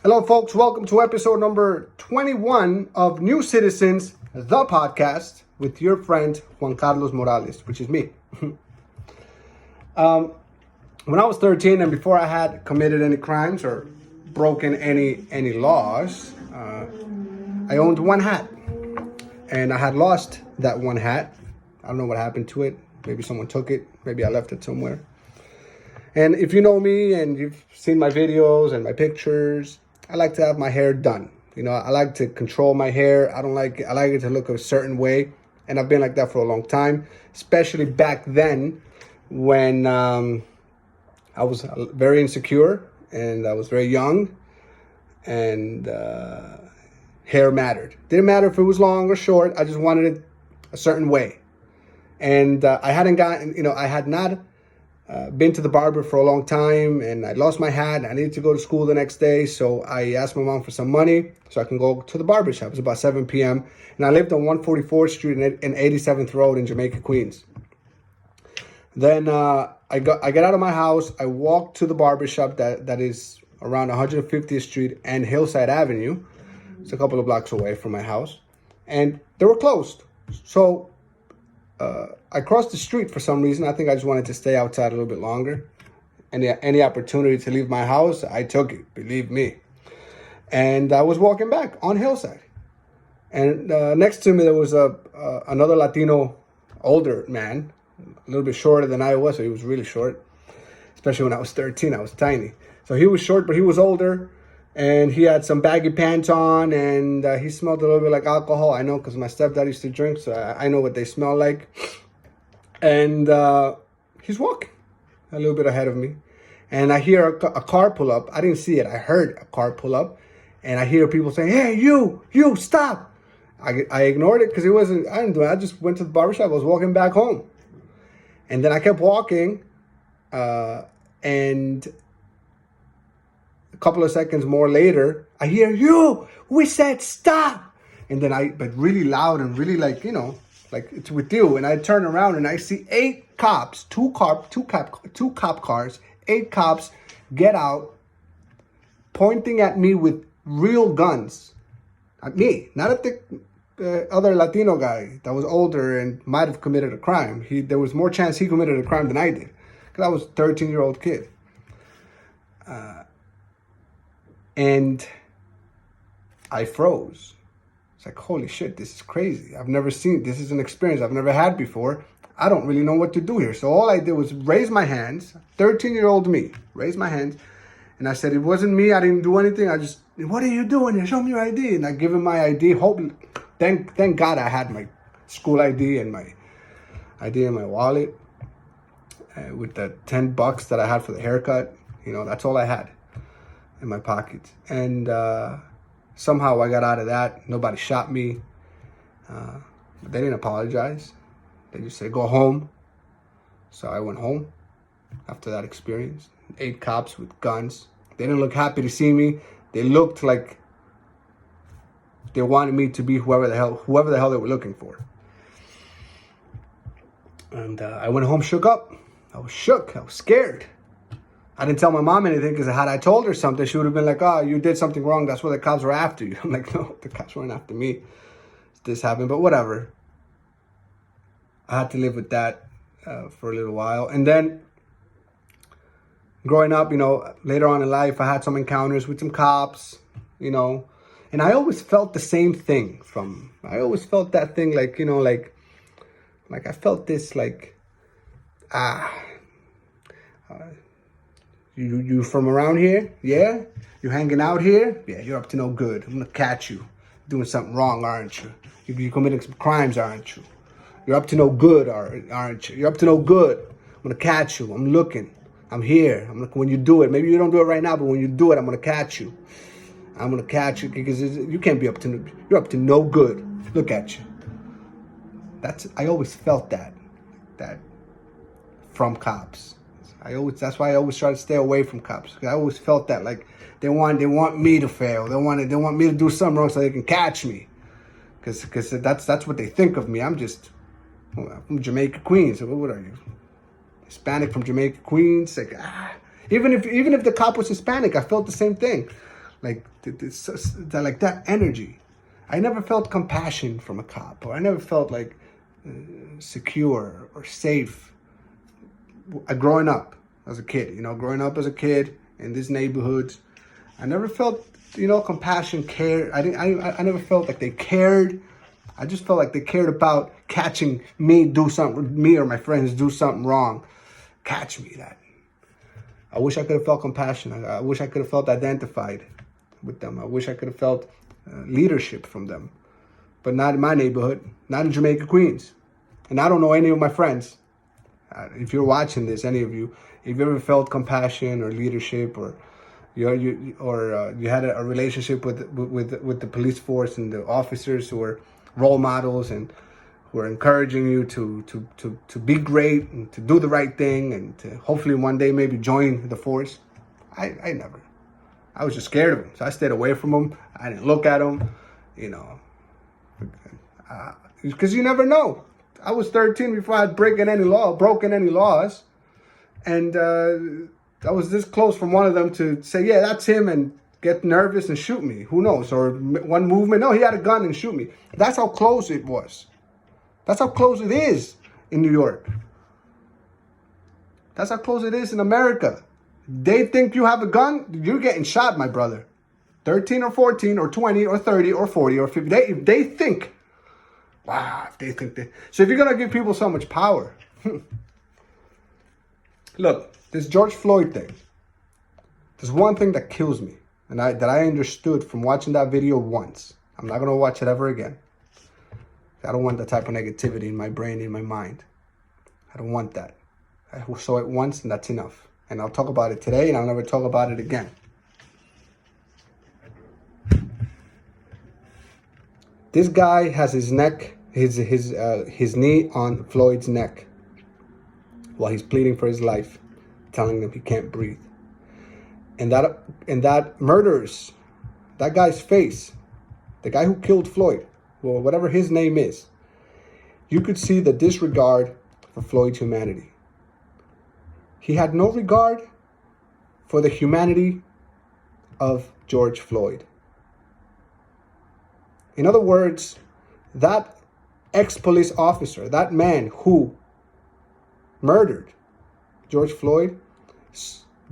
Hello, folks. Welcome to episode number 21 of New Citizens, the podcast, with your friend Juan Carlos Morales, which is me. When I was 13 and before I had committed any crimes or broken any laws, I owned one hat. And I had lost that one hat. I don't know what happened to it. Maybe someone took it. Maybe I left it somewhere. And if you know me and you've seen my videos and my pictures, I like to have my hair done. You know, I like to control my hair. I like it to look a certain way. And I've been like that for a long time, especially back then when I was very insecure and I was very young and hair mattered. Didn't matter if it was long or short. I just wanted it a certain way. And I had not been to the barber for a long time, and I lost my hat. I needed to go to school the next day, so I asked my mom for some money so I can go to the barber shop. It was about 7 p.m., and I lived on 144th Street and 87th Road in Jamaica, Queens. Then I get out of my house. I walk to the barber shop that is around 150th Street and Hillside Avenue. It's a couple of blocks away from my house, and they were closed. So I crossed the street for some reason. I think I just wanted to stay outside a little bit longer. Any opportunity to leave my house, I took it, believe me. And I was walking back on Hillside. And next to me, there was another Latino, older man, a little bit shorter than I was. So he was really short, especially when I was 13. I was tiny. So he was short, but he was older. And he had some baggy pants on, and he smelled a little bit like alcohol. I know because my stepdad used to drink, so I know what they smell like. And he's walking a little bit ahead of me. And I hear a car pull up. I didn't see it. I heard a car pull up. And I hear people saying, "Hey, you, stop." I ignored it because I didn't do it. I just went to the barbershop. I was walking back home. And then I kept walking. And a couple of seconds more later, I hear, "You, we said stop." And then but really loud and really like it's with you. And I turn around and I see 8 cops, two cop cars, 8 cops get out, pointing at me with real guns. At me, not at the other Latino guy that was older and might have committed a crime. There was more chance he committed a crime than I did, because I was a 13-year-old kid. And I froze. It's like, holy shit, this is crazy. This is an experience I've never had before. I don't really know what to do here. So all I did was raise my hands, 13-year-old me, raise my hands. And I said, it wasn't me. I didn't do anything. I just, "What are you doing here? Show me your ID." And I give him my ID. Thank God I had my school ID and my ID in my wallet with the $10 that I had for the haircut. That's all I had in my pockets. And somehow I got out of that. Nobody shot me. They didn't apologize. They just said, "Go home." So I went home after that experience. 8 cops with guns. They didn't look happy to see me. They looked like they wanted me to be whoever the hell they were looking for. And I went home shook up. I was shook. I was scared. I didn't tell my mom anything, because had I told her something, she would have been like, "Oh, you did something wrong. That's why the cops were after you." I'm like, "No, the cops weren't after me. This happened," but whatever. I had to live with that for a little while. And then growing up, later on in life, I had some encounters with some cops, and I always felt the same thing I always felt that thing like I felt this you from around here? Yeah? You hanging out here? Yeah, you're up to no good. I'm gonna catch you doing something wrong, aren't you? You're committing some crimes, aren't you? You're up to no good, aren't you? You're up to no good. I'm gonna catch you. I'm looking. I'm here. When you do it, maybe you don't do it right now, but when you do it, I'm gonna catch you. I'm gonna catch you because you can't be you're up to no good. Look at you. I always felt that from cops. That's why I always try to stay away from cops. Because I always felt that they want me to fail. They want me to do something wrong so they can catch me. Because that's what they think of me. I'm from Jamaica, Queens. So what are you? Hispanic from Jamaica, Queens? Even if the cop was Hispanic, I felt the same thing. like like that energy. I never felt compassion from a cop, or I never felt like secure or safe. Growing up as a kid, in this neighborhood, I never felt, compassion, care. I never felt like they cared. I just felt like they cared about catching me or my friends do something wrong. Catch me that. I wish I could have felt compassion. I wish I could have felt identified with them. I wish I could have felt leadership from them. But not in my neighborhood, not in Jamaica, Queens. And I don't know any of my friends. If you're watching this, any of you, if you ever felt compassion or leadership, or you had a relationship with the police force and the officers who were role models and who are encouraging you to be great and to do the right thing and to hopefully one day maybe join the force, I never. I was just scared of them, so I stayed away from them. I didn't look at them, because you never know. I was 13 before I had broken any laws, and I was this close from one of them to say, yeah, that's him, and get nervous and shoot me. Who knows? Or one movement, no, he had a gun and shoot me. That's how close it was. That's how close it is in New York. That's how close it is in America. They think you have a gun, you're getting shot, my brother. 13 or 14 or 20 or 30 or 40 or 50. If they think, wow, if they think that. So if you're going to give people so much power. Look, this George Floyd thing. There's one thing that kills me. And that I understood from watching that video once. I'm not going to watch it ever again. I don't want that type of negativity in my brain, in my mind. I don't want that. I saw it once and that's enough. And I'll talk about it today and I'll never talk about it again. This guy has his knee on Floyd's neck while he's pleading for his life, telling them he can't breathe. And that murders that guy's face, the guy who killed Floyd, well, whatever his name is. You could see the disregard for Floyd's humanity. He had no regard for the humanity of George Floyd. In other words, that ex-police officer, that man who murdered George Floyd,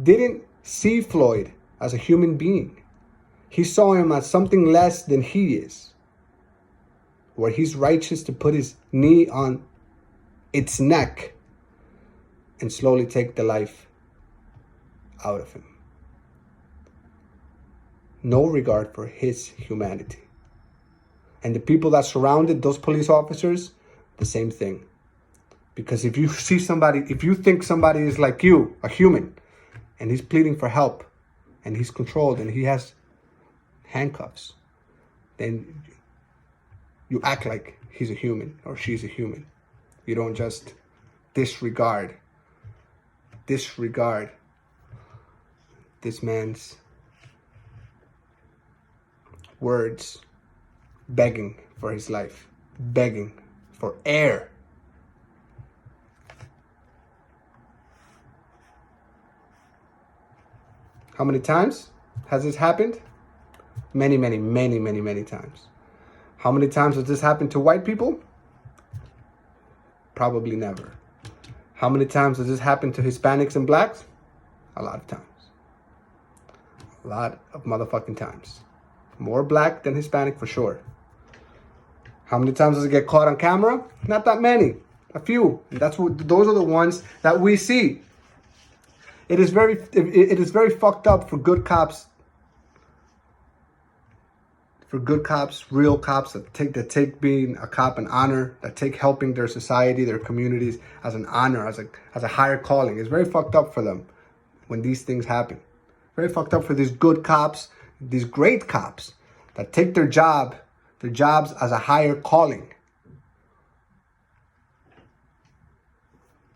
didn't see Floyd as a human being. He saw him as something less than he is, where he's righteous to put his knee on its neck and slowly take the life out of him. No regard for his humanity. And the people that surrounded those police officers, the same thing. Because if you think somebody is like you, a human, and he's pleading for help, and he's controlled, and he has handcuffs, then you act like he's a human or she's a human. You don't just disregard this man's words, begging for his life, begging for air. How many times has this happened? Many, many, many, many, many times. How many times has this happened to white people? Probably never. How many times has this happened to Hispanics and blacks? A lot of times. A lot of motherfucking times. More black than Hispanic for sure. How many times does it get caught on camera? Not that many. A few. And those are the ones that we see. It is very fucked up for good cops. For good cops, real cops that take being a cop an honor, that take helping their society, their communities as an honor, as a higher calling. It's very fucked up for them when these things happen. Very fucked up for these good cops, these great cops that take their jobs as a higher calling.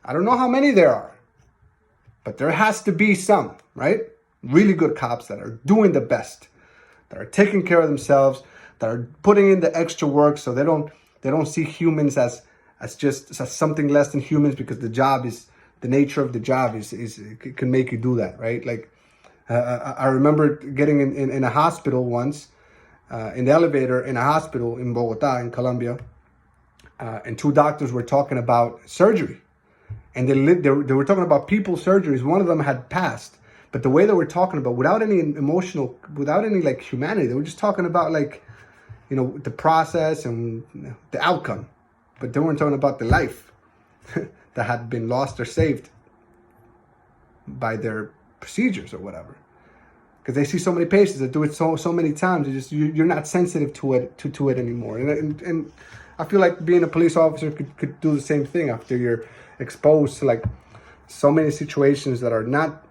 I don't know how many there are, but there has to be some, right? Really good cops that are doing the best, that are taking care of themselves, that are putting in the extra work so they don't see humans as something less than humans, because the nature of the job is it can make you do that, right? Like I remember getting in a hospital once, in the elevator in a hospital in Bogota, in Colombia, and two doctors were talking about surgery. And they were talking about people's surgeries. One of them had passed. But the way they were talking about, without any emotional, without any like humanity, they were just talking about like, the process and the outcome. But they weren't talking about the life that had been lost or saved by their procedures or whatever. Because they see so many patients that do it so many times. You're not sensitive to it anymore. And I feel like being a police officer could do the same thing after you're exposed to like so many situations that are not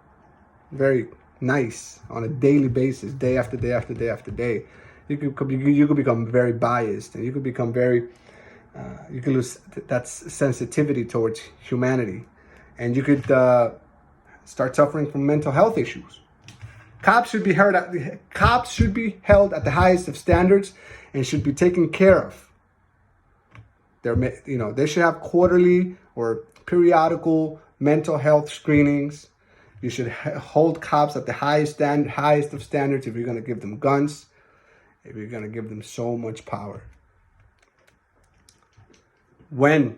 very nice on a daily basis, day after day after day after day. You could become very biased, and you could become very you could lose that sensitivity towards humanity, and you could start suffering from mental health issues. Cops should be held at the highest of standards and should be taken care of. They should have quarterly or periodical mental health screenings. You should hold cops at the highest of standards if you're going to give them guns, if you're going to give them so much power. When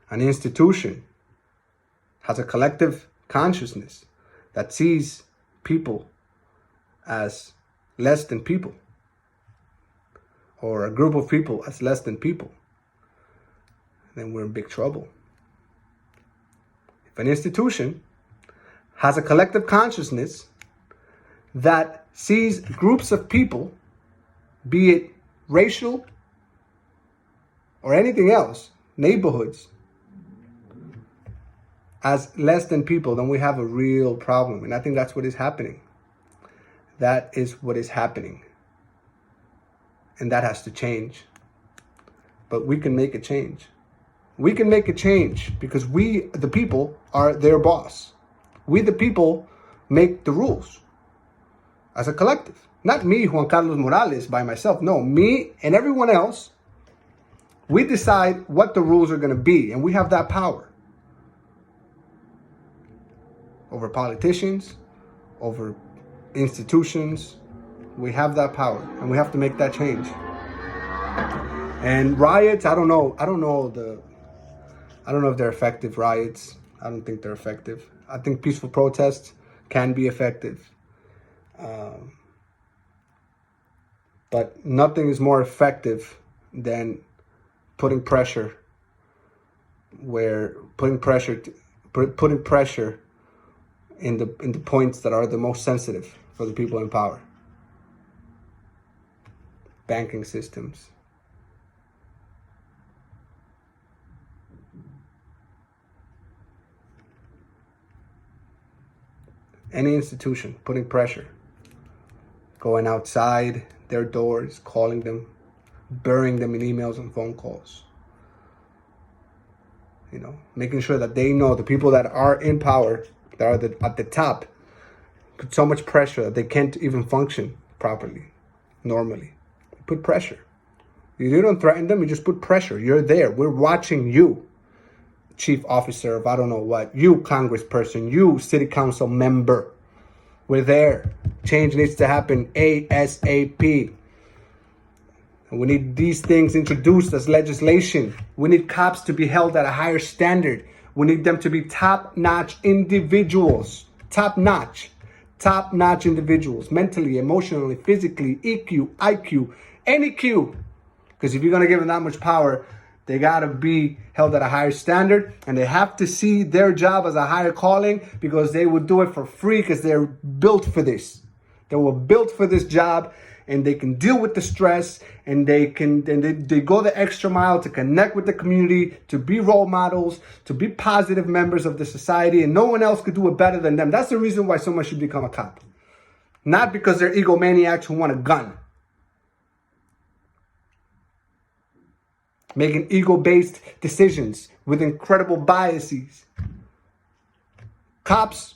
an institution has a collective consciousness that sees people as less than people, or a group of people as less than people, then we're in big trouble. If an institution has a collective consciousness that sees groups of people, be it racial or anything else, neighborhoods, as less than people, then we have a real problem. And I think that's what is happening. That is what is happening. And that has to change. But we can make a change. We can make a change because we, the people, are their boss. We, the people, make the rules as a collective. Not me, Juan Carlos Morales, by myself. No, me and everyone else. We decide what the rules are going to be, and we have that power over politicians, over institutions. We have that power, and we have to make that change. And riots, I don't know if they're effective, riots. I don't think they're effective. I think peaceful protests can be effective. But nothing is more effective than putting pressure in the points that are the most sensitive for the people in power. Banking systems. Any institution putting pressure, going outside their doors, calling them, burying them in emails and phone calls. Making sure that they know the people that are in power, that are at the top, put so much pressure that they can't even function properly, normally. Put pressure. You don't threaten them, you just put pressure. You're there. We're watching you, chief officer of I don't know what, you congressperson, you city council member. We're there. Change needs to happen ASAP. And we need these things introduced as legislation. We need cops to be held at a higher standard. We need them to be top-notch individuals. Top-notch individuals. Mentally, emotionally, physically, EQ, IQ, any Q. Because if you're going to give them that much power, they got to be held at a higher standard, and they have to see their job as a higher calling because they would do it for free because they're built for this. They were built for this job, and they can deal with the stress, and they go the extra mile to connect with the community, to be role models, to be positive members of the society, and no one else could do it better than them. That's the reason why someone should become a cop. Not because they're egomaniacs who want a gun. Making ego-based decisions with incredible biases. Cops,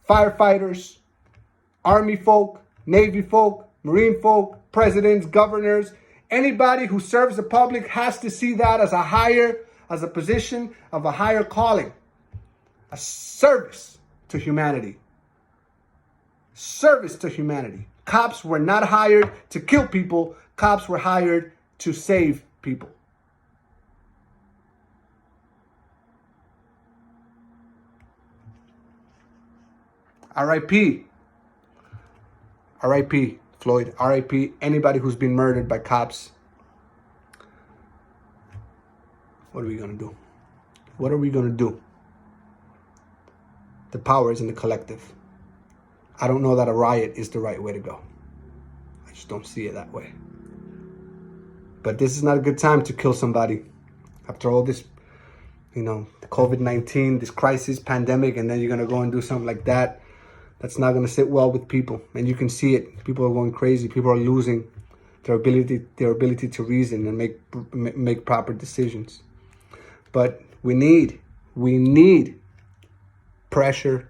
firefighters, army folk, Navy folk, Marine folk, presidents, governors, anybody who serves the public has to see that as a position of a higher calling, a service to humanity. service to humanity. Cops were not hired to kill people. Cops were hired to save people. R.I.P. R.I.P. Floyd. R.I.P. anybody who's been murdered by cops. What are we going to do? What are we going to do? The power is in the collective. I don't know that a riot is the right way to go. I just don't see it that way. But this is not a good time to kill somebody after all this, the COVID-19, this crisis, pandemic, and then you're going to go and do something like that. That's not going to sit well with people. And you can see it. People are going crazy. People are losing their ability to reason and make proper decisions. But we need pressure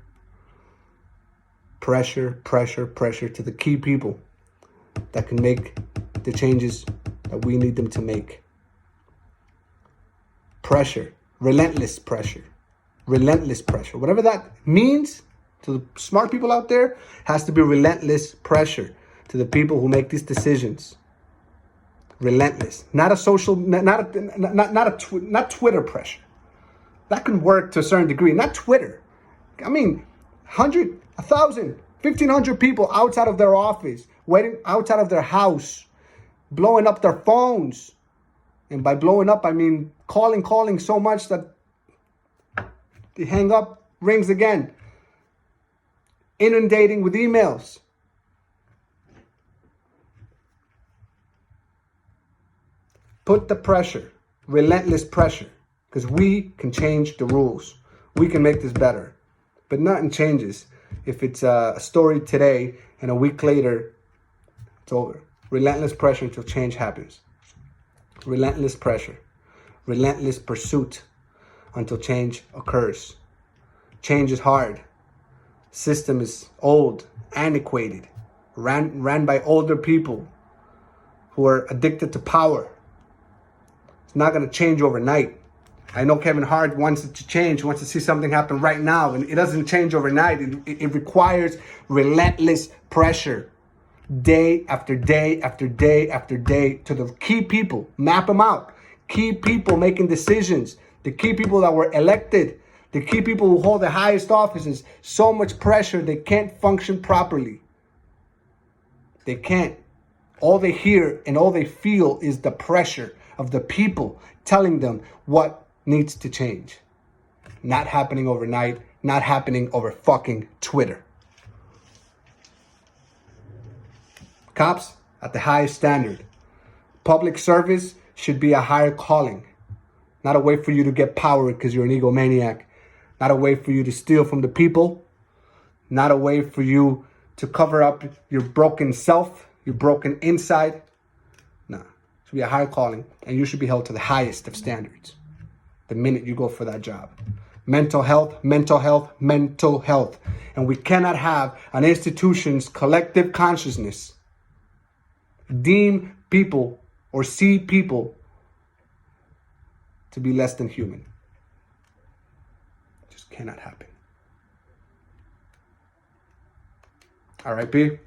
to the key people that can make the changes that we need them to make. Pressure, relentless pressure. Whatever that means to the smart people out there, has to be relentless pressure to the people who make these decisions. Relentless, not Twitter pressure. That can work to a certain degree, not Twitter. I mean, 100, 1,000, 1,500 people outside of their office, waiting outside of their house, blowing up their phones. And by blowing up, I mean calling so much that they hang up, rings again. Inundating with emails. Put the pressure, relentless pressure, because we can change the rules. We can make this better. But nothing changes if it's a story today and a week later, it's over. Relentless pressure until change happens. Relentless pressure. Relentless pursuit until change occurs. Change is hard. System is old, antiquated, ran by older people who are addicted to power. It's not going to change overnight. I know Kevin Hart wants it to change, wants to see something happen right now, and it doesn't change overnight. It requires relentless pressure, day after day after day after day, to the key people. Map them out. Key people making decisions. The key people that were elected. The key people who hold the highest offices. So much pressure, they can't function properly. They can't. All they hear and all they feel is the pressure of the people telling them what needs to change. Not happening overnight, not happening over fucking Twitter. Cops at the highest standard. Public service should be a higher calling. Not a way for you to get power because you're an egomaniac. Not a way for you to steal from the people. Not a way for you to cover up your broken self, your broken inside. No. It should be a higher calling, and you should be held to the highest of standards the minute you go for that job. Mental health. And we cannot have an institution's collective consciousness deem people or see people to be less than human. It just cannot happen. R.I.P.